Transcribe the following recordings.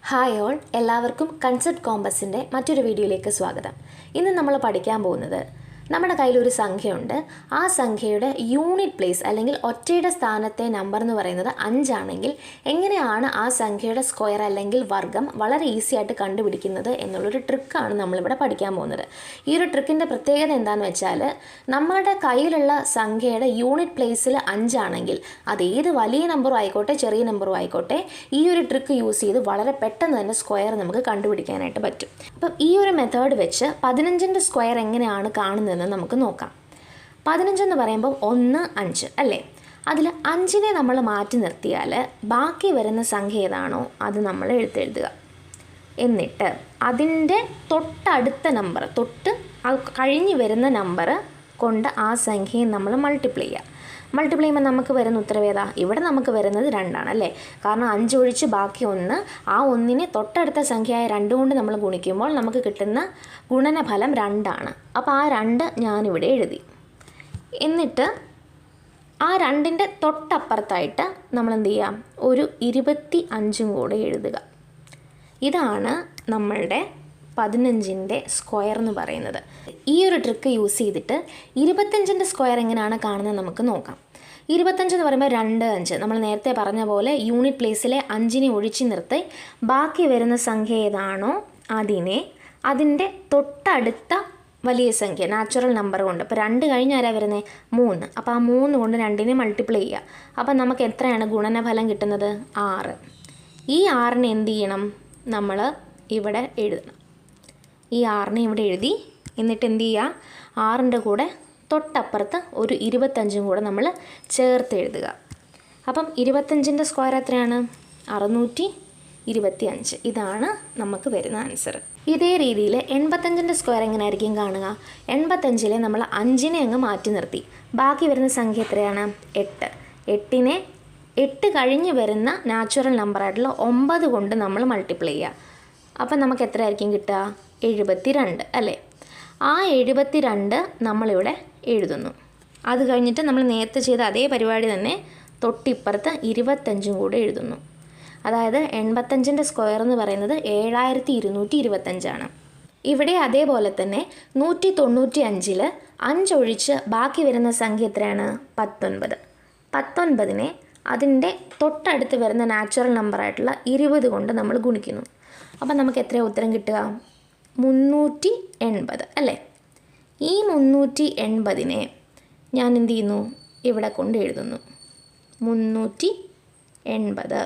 Hi all, എല്ലാവർക്കും concept കോമ്പസിൻ്റെ മറ്റൊരു വീഡിയോയിലേക്ക് സ്വാഗതം. ഇന്ന് നമ്മൾ പഠിക്കാൻ പോകുന്നത് നമ്മുടെ കയ്യിലൊരു സംഖ്യയുണ്ട്. ആ സംഖ്യയുടെ യൂണിറ്റ് പ്ലേസ് അല്ലെങ്കിൽ ഒറ്റയുടെ സ്ഥാനത്തെ നമ്പർ എന്ന് പറയുന്നത് 5 ആണെങ്കിൽ എങ്ങനെയാണ് ആ സംഖ്യയുടെ സ്ക്വയർ അല്ലെങ്കിൽ വർഗ്ഗം വളരെ ഈസി ആയിട്ട് കണ്ടുപിടിക്കുന്നത് എന്നുള്ളൊരു ട്രിക്കാണ് നമ്മളിവിടെ പഠിക്കാൻ പോകുന്നത്. ഈ ഒരു ട്രിക്കിൻ്റെ പ്രത്യേകത എന്താണെന്ന് വെച്ചാൽ നമ്മുടെ കയ്യിലുള്ള സംഖ്യയുടെ യൂണിറ്റ് പ്ലേസിൽ 5 ആണെങ്കിൽ അത് ഏത് വലിയ നമ്പറും ആയിക്കോട്ടെ ചെറിയ നമ്പറും ആയിക്കോട്ടെ ഈ ഒരു ട്രിക്ക് യൂസ് ചെയ്ത് വളരെ പെട്ടെന്ന് തന്നെ സ്ക്വയർ നമുക്ക് കണ്ടുപിടിക്കാനായിട്ട് പറ്റും. അപ്പം ഈ ഒരു മെത്തേഡ് വെച്ച് 15ൻ്റെ സ്ക്വയർ എങ്ങനെയാണ് കാണുന്നത് നമുക്ക് നോക്കാം. 15 എന്ന് പറയുമ്പോൾ 1, 5 അല്ലേ? അതിൽ 5നെ നമ്മൾ മാറ്റി നിർത്തിയാൽ ബാക്കി വരുന്ന സംഖ്യ ഏതാണോ അത് നമ്മൾ എഴുതുക. എന്നിട്ട് അതിൻ്റെ തൊട്ടടുത്ത നമ്പർ കഴിഞ്ഞ് വരുന്ന നമ്പർ കൊണ്ട് ആ സംഖ്യയെ നമ്മൾ മൾട്ടിപ്ലൈ ചെയ്യുമ്പോൾ നമുക്ക് വരുന്ന ഉത്തരവേദ ഇവിടെ നമുക്ക് വരുന്നത് 2 ആണ് അല്ലേ? കാരണം 5 ഒഴിച്ച് ബാക്കി 1, ആ 1നെ തൊട്ടടുത്ത സംഖ്യയായ 2 കൊണ്ട് നമ്മൾ ഗുണിക്കുമ്പോൾ നമുക്ക് കിട്ടുന്ന ഗുണനഫലം 2 ആണ്. അപ്പോൾ ആ 2 ഞാനിവിടെ എഴുതി. എന്നിട്ട് ആ 2ൻ്റെ തൊട്ടപ്പുറത്തായിട്ട് നമ്മൾ എന്ത് ചെയ്യാം, ഒരു 25 കൂടെ എഴുതുക. ഇതാണ് നമ്മളുടെ 15ൻ്റെ സ്ക്വയർ എന്ന് പറയുന്നത്. ഈ ഒരു ട്രിക്ക് യൂസ് ചെയ്തിട്ട് 25ൻ്റെ സ്ക്വയർ എങ്ങനെയാണ് കാണുന്നത് നമുക്ക് നോക്കാം. 25 എന്ന് പറയുമ്പോൾ 2, 5 നമ്മൾ നേരത്തെ പറഞ്ഞ പോലെ യൂണിറ്റ് പ്ലേസിലെ 5നെ ഒഴിച്ച് നിർത്തി ബാക്കി വരുന്ന സംഖ്യ ഏതാണോ അതിൻ്റെ തൊട്ടടുത്ത വലിയ സംഖ്യ നാച്ചുറൽ നമ്പർ കൊണ്ട്. ഇപ്പോൾ 2 കഴിഞ്ഞ് ആരാ വരുന്നത്? 3. അപ്പോൾ ആ 3 കൊണ്ട് 2നെ മൾട്ടിപ്ലൈ ചെയ്യുക. അപ്പോൾ നമുക്ക് എത്രയാണ് ഗുണനഫലം കിട്ടുന്നത്? 6. ഈ 6നെ എന്ത് ചെയ്യണം, നമ്മൾ ഇവിടെ എഴുതണം. ഈ 6നെ ഇവിടെ എഴുതി. എന്നിട്ട് എന്ത് ചെയ്യുക, 6ൻ്റെ കൂടെ തൊട്ടപ്പുറത്ത് ഒരു 25 കൂടെ നമ്മൾ ചേർത്ത് എഴുതുക. അപ്പം 25ൻ്റെ സ്ക്വയർ എത്രയാണ്? 625. ഇതാണ് നമുക്ക് വരുന്ന ആൻസർ. ഇതേ രീതിയിൽ 85ൻ്റെ സ്ക്വയർ എങ്ങനെയായിരിക്കും കാണുക? 85ലെ നമ്മൾ 5നെ അങ്ങ് മാറ്റി നിർത്തി. ബാക്കി വരുന്ന സംഖ്യ എത്രയാണ്? 8. 8നെ 8 കഴിഞ്ഞ് വരുന്ന നാച്ചുറൽ നമ്പറായിട്ടുള്ള 9 കൊണ്ട് നമ്മൾ മൾട്ടിപ്ലൈ ചെയ്യുക. അപ്പം നമുക്ക് എത്രയായിരിക്കും കിട്ടുക? 72 അല്ലേ? ആ 72 നമ്മളിവിടെ എഴുതുന്നു. അത് കഴിഞ്ഞിട്ട് നമ്മൾ നേരത്തെ ചെയ്ത അതേ പരിപാടി തന്നെ തൊട്ടിപ്പുറത്ത് 25 കൂടെ എഴുതുന്നു. അതായത് 85ൻ്റെ സ്ക്വയർ എന്ന് പറയുന്നത് 7225 ആണ്. ഇവിടെ അതേപോലെ തന്നെ 195ൽ 5 ഒഴിച്ച് ബാക്കി വരുന്ന സംഖ്യ എത്രയാണ്? 19. 19നെ അതിൻ്റെ തൊട്ടടുത്ത് വരുന്ന നാച്ചുറൽ നമ്പറായിട്ടുള്ള 20 കൊണ്ട് നമ്മൾ ഗുണിക്കുന്നു. അപ്പം നമുക്ക് എത്രയാണ് ഉത്തരം കിട്ടുക? 380 അല്ലേ? ഈ 380നെ ഞാൻ എന്ത് ചെയ്യുന്നു, ഇവിടെ കൊണ്ട് എഴുതുന്നു 380.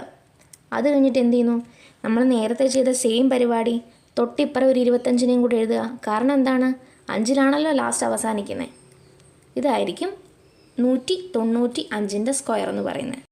അത് കഴിഞ്ഞിട്ട് എന്ത് ചെയ്യുന്നു, നമ്മൾ നേരത്തെ ചെയ്ത സെയിം പരിപാടി തൊട്ടിപ്പുറം ഒരു 25നെയും കൂടെ എഴുതുക. കാരണം എന്താണ്? 5ലാണല്ലോ ലാസ്റ്റ് അവസാനിക്കുന്നത്. ഇതായിരിക്കും 195ൻ്റെ സ്ക്വയർ എന്ന് പറയുന്നത്.